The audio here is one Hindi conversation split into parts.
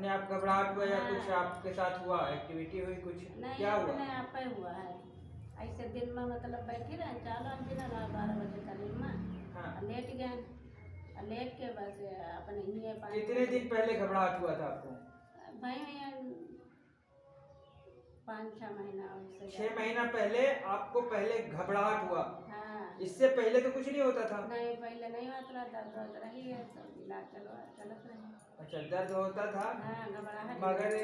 अपने आप घबराहट हुआ या कुछ आपके साथ हुआ, एक्टिविटी हुई कुछ, नहीं क्या हुआ? अपने आप ही हुआ है। ऐसे दिन में मतलब बैठी रहे 12 बजे करीब में हाँ। और लेट गए और लेट के बस अपने ये कितने दिन पहले घबराहट हुआ था आपको? भाई 5-6 महीना उससे 6 महीना पहले आपको पहले घबराहट हुआ। हाँ इससे पहले तो कुछ नहीं होता था। नहीं पहले नहीं होता था, दर्द रही है तो इलाज चलत रही। अच्छा, दर्द होता था हाँ घबराहट मगर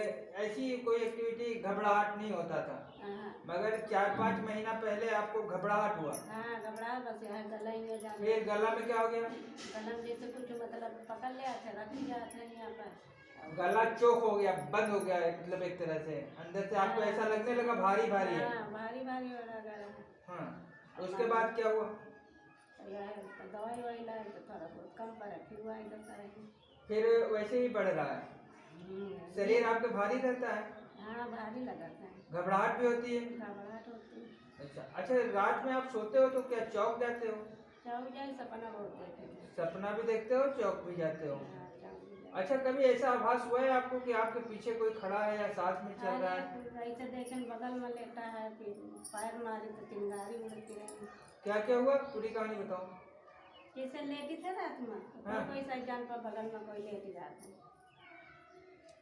ऐसी कोई एक्टिविटी घबराहट नहीं होता था। हाँ मगर 4-5 महीना पहले आपको घबराहट हुआ। हाँ घबराहट बस यहाँ गला ही में जाने फिर गला में क्या हो गया? गला में जैसे कुछ मतलब पकड़ लिया था, रख दिया था यहाँ पर। गला चोक हो गया, बंद हो गया है, मतलब एक तरह से अंदर से आपको ऐसा लगने लगा भारी भारी है। हाँ भारी भारी हो रहा। हाँ, उसके बाद क्या हुआ? तो दवाई वाई लाए तो थोड़ा बहुत कम पड़ा, फिर हुआ एकदम तरह। फिर वैसे ही बढ़ रहा है, शरीर आपका भारी रहता है, हाँ भारी लगा था, घबराहट भी होती है। घबराहट होती है। अच्छा, रात में आप सोते हो तो क्या चौक जाते हो? चौक जाए सपना बहुत देखे थे। सपना भी देखते हो, चौक भी जाते हो? हाँ, चौक भी जाए। अच्छा, कभी ऐसा आभास हुआ है आपको कि आपके पीछे कोई खड़ा है या साथ में चल रहा है? ऐसे देखे बगल में लेटा है, फिर पैर मारी तो चिंगारी उड़ती रही। क्या क्या हुआ, पूरी कहानी बताओ। जैसे लेटी थे रात में हाँ। कोई सा जान पर बगल में कोई लेट जाते,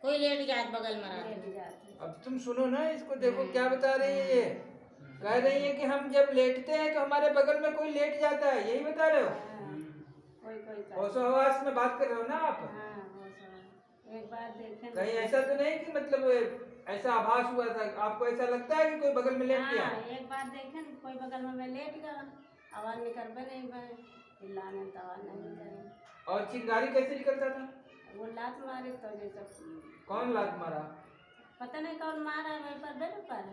कोई लेट जात बगल में रात लेट में। जाते। अब तुम सुनो ना इसको, देखो क्या बता रही है ये। कह रही है कि हम जब लेटते हैं तो हमारे बगल में कोई लेट जाता है, यही बता रहे हो? हाँ, कोई कोई का। होशोहवास में बात कर रहे हो ना आप? हाँ वो सब एक बार देखे कहीं ऐसा तो नहीं कि मतलब ऐसा आभास हुआ था, आपको ऐसा लगता है कि कोई बगल में लेट गया? हाँ एक बार देखे कोई बगल में मैं लेट गया, आवाज निकलबे नहीं भाई, चिल्लाने तो आवाज नहीं निकली। और चिंगारी कैसे निकलता था? वो लात मारी तो जैसे कौन लात मारा? पता नहीं कौन मारा है, वहीं पर बेड पर।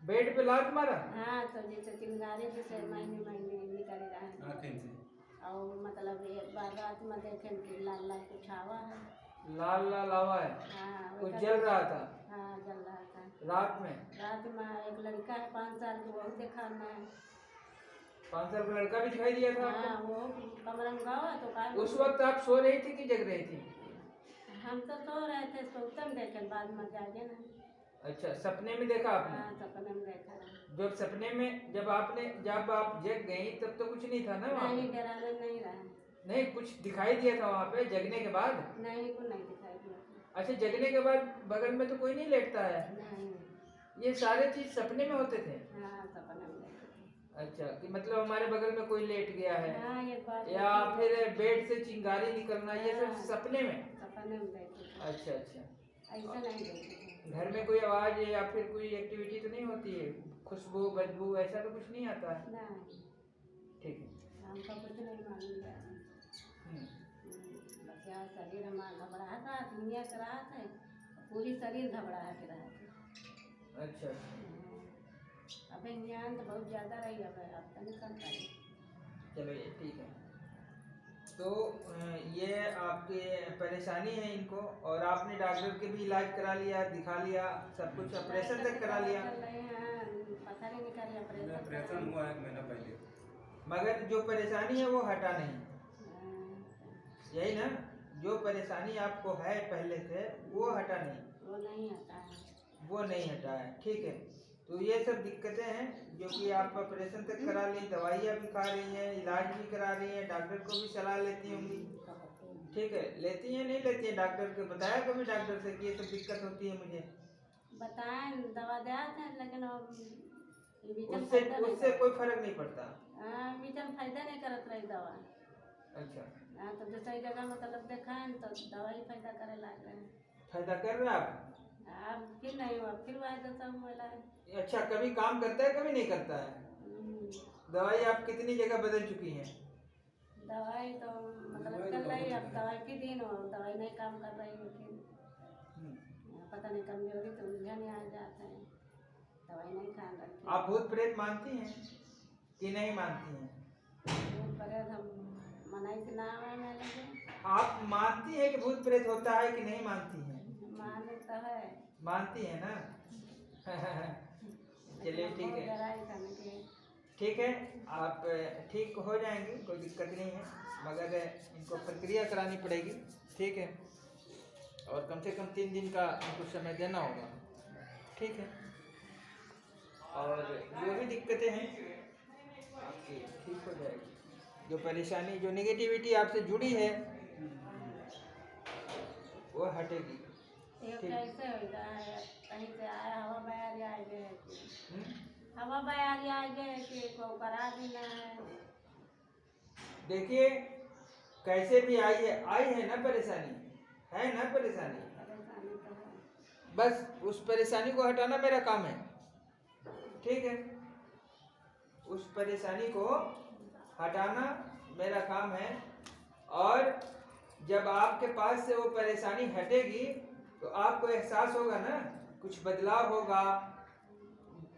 बेड पे लात मारा? हाँ तो जैसे चिंगारी जैसे महीने महीने निकल रहा है। और मतलब एक बार रात में देखे कि लाल लाल कुछ हवा है। लाल लाल हवा है? हाँ कुछ जल रहा था हाँ जल रहा था रात में? रात में एक लड़का है 5 साल की, वही देखा मैं। 5 साल का लड़का भी दिखाई दिया था आपको? हाँ वो कमरा में गावा तो का उस वक्त आप सो रही थी कि जग रही थी? हम तो सो रहे थे, सोतम देखे बाद में जागे ना। अच्छा, सपने में देखा आपने? हाँ सपने में देखा। जब सपने में जब आप जग गई तब तो कुछ नहीं था ना वहाँ नहीं पे? डराने नहीं रहा। नहीं, कुछ दिखाई दिया था वहाँ पे जगने के बाद? नहीं को नहीं दिखाई दिया। अच्छा, जगने के बाद बगल में तो कोई नहीं लेटता है? नहीं। ये सारे चीज सपने में होते थे? हाँ सपने में देखे। अच्छा, कि मतलब हमारे बगल में कोई लेट गया है हाँ एक बार या फिर बेड से चिंगारी निकलना, ये सब सपने में? सपने में देखे। अच्छा अच्छा। ऐसा नहीं देखे। घर में कोई आवाज या फिर कोई एक्टिविटी तो नहीं होती है, खुशबू बदबू ऐसा तो कुछ नहीं आता है? नहीं ठीक है। हमको कुछ नहीं मालूम है। बस यहाँ शरीर हमारा घबराहट रहा, दुनिया से रहा था, पूरी शरीर घबराहट रहा था। अच्छा, अबे ज्ञान तो बहुत ज़्यादा रही है, अब तो नहीं कर पाई। चलो ये ठीक है। तो ये आपकी परेशानी है इनको, और आपने डॉक्टर के भी इलाज करा लिया, दिखा लिया, सब कुछ ऑपरेशन तक करा लिया? पता नहीं निकाली ऑपरेशन हुआ 1 महीना पहले। मगर जो परेशानी है वो हटा नहीं, यही ना? जो परेशानी आपको है पहले से वो हटा नहीं? वो नहीं आता है। वो नहीं हटा है, ठीक है। तो ये सब दिक्कतें हैं जो कि आप ऑपरेशन तक करा ली, दवाइयाँ भी खा रही हैं, इलाज भी करा रही हैं, डॉक्टर को भी सलाह लेती होंगी, ठीक है? लेती हैं नहीं लेती हैं? डॉक्टर को बताया कभी डॉक्टर से कि ये सब दिक्कत होती है मुझे? बताएं दवा दिया था लेकिन उससे कोई फर्क नहीं पड़ता? मीजन फायदा नहीं करत रही दवा। अच्छा, हाँ तो दूसरी जगह मतलब देखाएं तो दवाई फायदा करे लग रहे हैं। फायदा कर रहे हैं आप? अब फिर नहीं हुआ, फिर वह जैसा हुआ है। अच्छा, कभी काम करता है कभी नहीं करता है? दवाई आप कितनी जगह बदल चुकी हैं? दवाई तो मतलब चल रही, अब दवाई के दिन हो दवाई नहीं काम कर रही है, फिर पता नहीं कमजोरी तो उलझन आ जाता है, दवाई नहीं खा रही। आप भूत प्रेत मानती हैं कि नहीं मानती हैं? भूत प्रेत हम मनाई के नाम है मैंने। आप मानती हैं कि भूत प्रेत होता है कि नहीं मानती हैं? माने तो है। मानती है ना? चलिए ठीक है, डराई करने के। ठीक है, आप ठीक हो जाएंगे, कोई दिक्कत नहीं है, मगर इनको प्रक्रिया करानी पड़ेगी, ठीक है? और कम से कम 3 दिन का उनको समय देना होगा, ठीक है। और जो भी दिक्कतें हैं आपकी ठीक हो जाएगी। जो परेशानी, जो नेगेटिविटी आपसे जुड़ी है वो हटेगी। ये ठीक। कैसे होगा है, कहीं से आया हवा बयारी आ गए है कि हम्म? हवा बयारी आ गए है कि को करा देना है। देखिए कैसे भी आई है ना परेशानी, है ना परेशानी, परेशानी तो है। बस उस परेशानी को हटाना मेरा काम है, ठीक है। उस परेशानी को हटाना मेरा काम है। और जब आपके पास से वो परेशानी हटेगी तो आपको एहसास होगा ना, कुछ बदलाव होगा,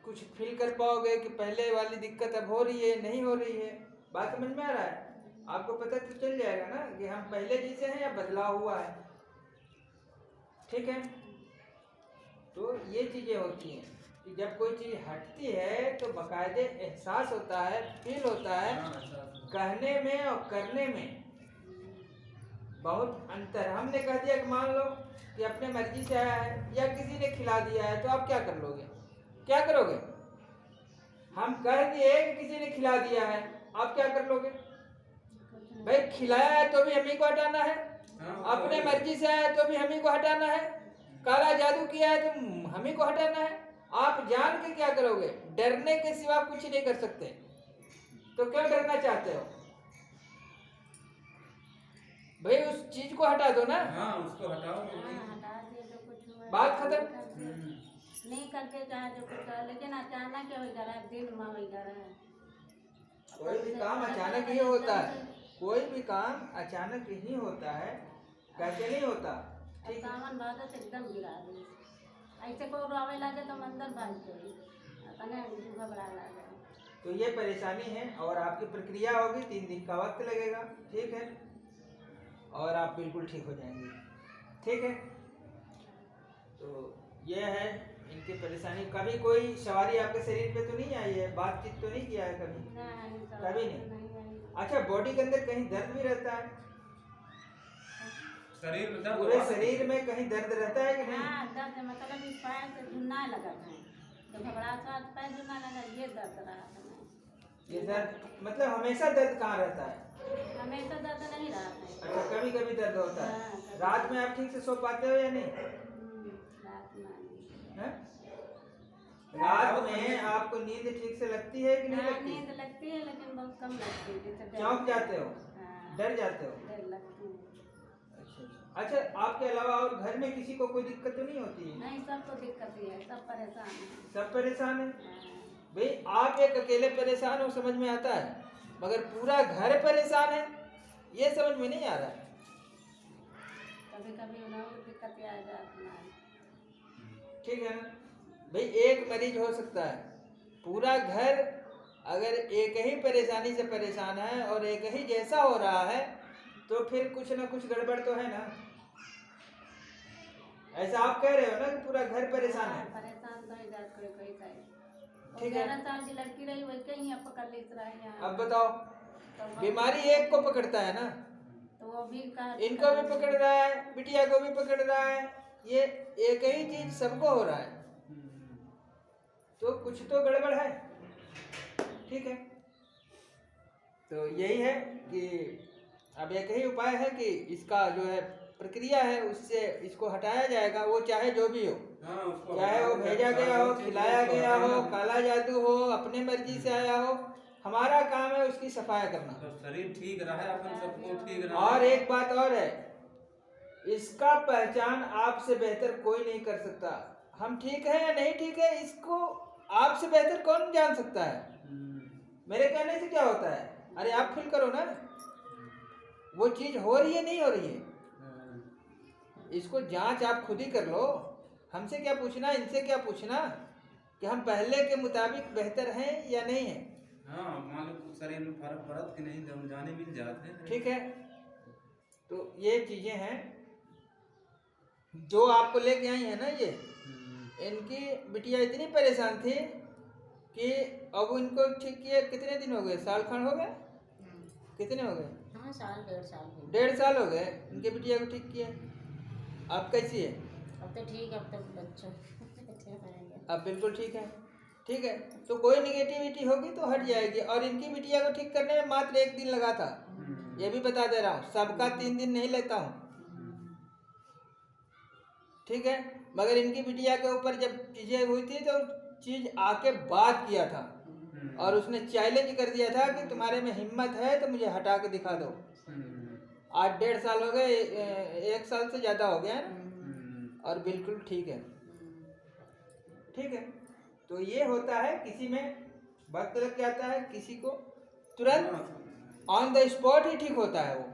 कुछ फील कर पाओगे कि पहले वाली दिक्कत अब हो रही है, नहीं हो रही है। बात समझ में आ रहा है? आपको पता तो चल जाएगा ना कि हम पहले जैसे हैं या बदलाव हुआ है, ठीक है। तो ये चीजें होती हैं कि जब कोई चीज हटती है तो बाकायदे एहसास होता है, फील होता है। कहने में और करने में बहुत अंतर। हमने कह दिया कि मान लो कि अपने मर्जी से आया है या किसी ने खिला दिया है, तो आप क्या कर लोगे, क्या करोगे? हम कह दिए कि किसी ने खिला दिया है, आप क्या कर लोगे? भाई खिलाया है तो भी हम ही को हटाना है, अपने मर्जी से आया है तो भी हम ही को हटाना है, काला जादू किया है तो हम ही को हटाना है। आप जान के क्या करोगे? डरने के सिवा कुछ नहीं कर सकते, तो क्यों डरना चाहते हो? भाई उस चीज को हटा दो ना। हाँ उसको हटाओ। हटा दिए जो कुछ हुआ बात खत्म। नहीं करते चाहे जो कुछ हो, लेकिन अचानक हो जा रहा है, दिन में हो जा रहा है। कोई भी काम अचानक ही होता है, कोई भी काम अचानक ही होता है, कैसे नहीं होता, ठीक है। सावन भादो से एकदम गिरा दी, ऐसे को रोवे लगे तो अंदर भाग गई, अपने घबरा लगे। तो ये परेशानी है और आपकी प्रक्रिया होगी, 3 दिन का वक्त लगेगा, ठीक है। और आप बिल्कुल ठीक हो जाएंगे, ठीक है। तो ये है इनकी परेशानी। कभी कोई सवारी आपके शरीर पे तो नहीं आई है, बातचीत तो नहीं किया है कभी? कभी नहीं। अच्छा, बॉडी के अंदर कहीं दर्द भी रहता है? शरीर में दर्द, पूरे शरीर में कहीं दर्द रहता है कि नहीं? हाँ दर्द, मतलब इस पैर से झुन्ना लगा था, तो घबरा था पैर झुन्ना लगा, ये दर्द रहा था। ये दर्द मतलब हमेशा दर्द कहाँ रहता है? हमेशा दर्द नहीं रहा था। अच्छा, कभी कभी दर्द होता है। हाँ, कभी। रात में आप ठीक से सो पाते हो या नहीं? रात में नहीं। हैं? रात में आपको नींद ठीक से लगती है कि नहीं हाँ, लगती? नींद लगती है लेकिन बहुत कम लगती है, जैसे डर- चौंक जाते हो, हाँ, डर जाते हो? डर लगती है। अच्छा, आपके अलावा और घर में किसी को कोई दिक्कत तो नहीं होती है? नहीं, सबको दिक्कत ही है, सब परेशान है। सब परेशान है? हाँ, भाई आप एक अकेले परेशान हो समझ में आता है, मगर पूरा घर परेशान है ये समझ में नहीं आ रहा है। कभी कभी उन्हें दिक्कत आ जाती है। ठीक है ना भाई, एक मरीज हो सकता है, पूरा घर अगर एक ही परेशानी से परेशान है और एक ही जैसा हो रहा है तो फिर कुछ ना कुछ गड़बड़ तो है ना। ऐसा आप कह रहे हो ना कि पूरा घर परेशान है? परेशान तो ही जात कोई कोई का है। ठीक है। 11 साल की लड़की रही, वही कहीं अब पकड़ ली यहाँ। अब बताओ, तो बीमारी एक को पकड़ता है ना, तो वो भी कहा इनको भी पकड़ रहा है, बिटिया को भी पकड़ रहा है, ये एक ही चीज सबको हो रहा है, तो कुछ तो गड़बड़ है, ठीक है। तो यही है कि अब एक ही उपाय है कि इसका जो है प्रक्रिया है उससे इसको हटाया जाएगा, वो चाहे जो भी हो, हाँ, उसको चाहे वो भेजा गया हो, खिलाया गया हो, काला जादू हो, अपने मर्जी से आया हो, हमारा काम है उसकी सफाई करना। तो शरीर ठीक रहा है, अपन सबको ठीक रहा। और एक बात और है, इसका पहचान आपसे बेहतर कोई नहीं कर सकता। हम ठीक है या नहीं ठीक है इसको आपसे बेहतर कौन जान सकता है? मेरे कहने से क्या होता है? अरे आप फील करो ना, वो चीज हो रही है नहीं हो रही है, इसको जांच आप खुद ही कर लो। हमसे क्या पूछना, इनसे क्या पूछना कि हम पहले के मुताबिक बेहतर हैं या नहीं हैं। हाँ, मान लो शरीर में फर्क पड़त कि नहीं, जब जाने मिल जाते हैं। ठीक है, तो ये चीजें हैं जो आपको लेके आई है ना, ये इनकी बिटिया इतनी परेशान थी कि अब इनको ठीक किए कितने दिन हो गए? साल खंड हो गए? कितने हो गए? हाँ, साल 1.5 साल हो गए। 1.5 साल हो गए इनके बिटिया को ठीक किए। आप कैसी है? अब तो ठीक है, अब तो बच्चों ठीक रहेंगे। अब बिल्कुल ठीक है। ठीक है, तो कोई निगेटिविटी होगी तो हट जाएगी। और इनकी बिटिया को ठीक करने में मात्र 1 दिन लगा था, ये भी बता दे रहा हूँ। सबका 3 दिन नहीं लेता हूँ, ठीक है। मगर इनकी बिटिया के ऊपर जब चीजें हुई थी तो चीज आके बात किया था और उसने चैलेंज कर दिया था कि तुम्हारे में हिम्मत है तो मुझे हटा के दिखा दो। आज 1.5 साल हो गए, 1 साल से ज्यादा हो गया है ना, और बिल्कुल ठीक है। ठीक है, तो ये होता है, किसी में वक्त लग जाता है, किसी को तुरंत ऑन द स्पॉट ही ठीक होता है वो।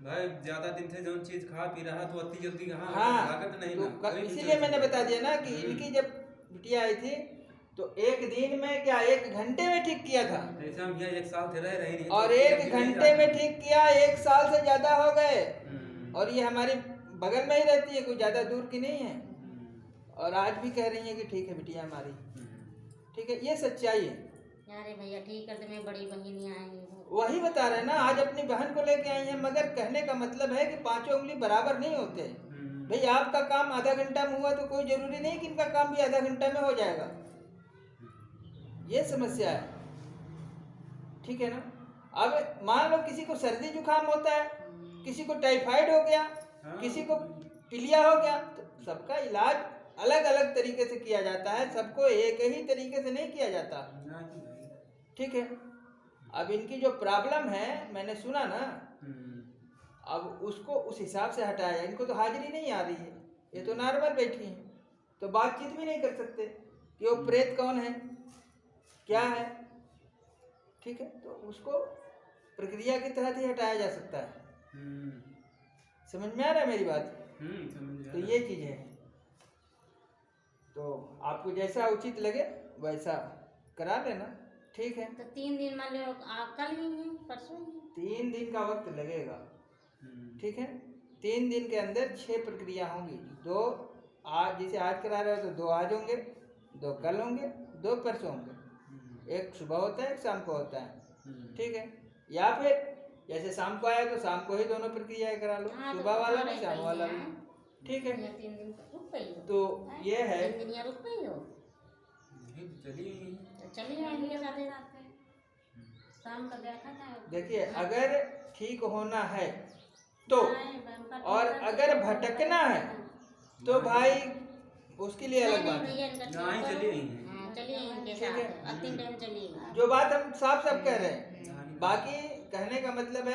भाई ज्यादा दिन से जो चीज खा पी रहा तो अति जल्दी कहाँ हाँ, ताकत नहीं तो ना, कोई भी इसीलिए मैंने चीज़। बता दिया ना कि इनकी जब बिटिया आई थी तो 1 दिन में क्या 1 घंटे में ठीक किया था, ऐसे हम यहाँ 1 साल थे रह रही नहीं, और तो 1 अभी नहीं घंटे जा- में ठीक किया, 1 साल से ज्यादा हो गए। हम्म, और ये हमारी बगल में ही रहती है, कोई ज्यादा दूर की नहीं है, और आज भी कह रही है कि ठीक है बिटिया हमारी। ठीक है, ये सच्चाई है। अरे भैया ठीक कर दे, मेरी बड़ी बहन आई वही बता रहे ना, आज अपनी बहन को लेके आई है, मगर कहने का मतलब है कि 5 उंगली बराबर नहीं होते। भाई आपका काम आधा घंटा में हुआ तो कोई जरूरी नहीं कि इनका काम भी आधा घंटा में हो जाएगा। ये समस्या है, ठीक है ना। अब मान लो किसी को सर्दी जुकाम होता है, किसी को टाइफाइड हो गया, किसी को पीलिया हो गया, तो सबका इलाज अलग अलग तरीके से किया जाता है, सबको एक ही तरीके से नहीं किया जाता। ठीक है, अब इनकी जो प्रॉब्लम है मैंने सुना ना, अब उसको उस हिसाब से हटाया जाए। इनको तो हाजिरी नहीं आ रही है, ये तो नॉर्मल बैठी हैं, तो बातचीत भी नहीं कर सकते कि वो प्रेत कौन है क्या है। ठीक है, तो उसको प्रक्रिया के तहत ही हटाया जा सकता है। समझ में आ रहा है मेरी बात? तो ये चीज़ है, तो आपको जैसा उचित लगे वैसा करा लेना। ठीक है, तो 3 दिन मान लो कल ही है, परसों ही है। 3 दिन का वक्त लगेगा। ठीक है, 3 दिन के अंदर 6 प्रक्रिया होंगी। 2 आज, जैसे आज करा रहे हो तो 2 आज होंगे, 2 कल होंगे, 2 परसों होंगे, 1 सुबह होता है, 1 शाम को होता है। ठीक है, या फिर जैसे शाम को आया तो शाम को ही दोनों प्रक्रियाएं करा लो, हाँ, तो सुबह वाला तुम्हारा भी शाम सही वाला है। भी। ठीक है, या 3 दिन रुक गई हो, तो ये है। 3 दिन या रुक गई हो चलिए तो चलिए इनके साथ ही। शाम को देखा था। देखिए, अगर ठीक होना है तो, और अगर भटकना है तो भाई उसके लिए अलग बात है। भैया इनका यहाँ ही ठीक चलिए करो। हाँ, चलिए इनके ठीक है। साथ अंतिम टाइम चलिए। जो बात हम साफ साफ कह रहे हैं, बाकी कहने का मतलब है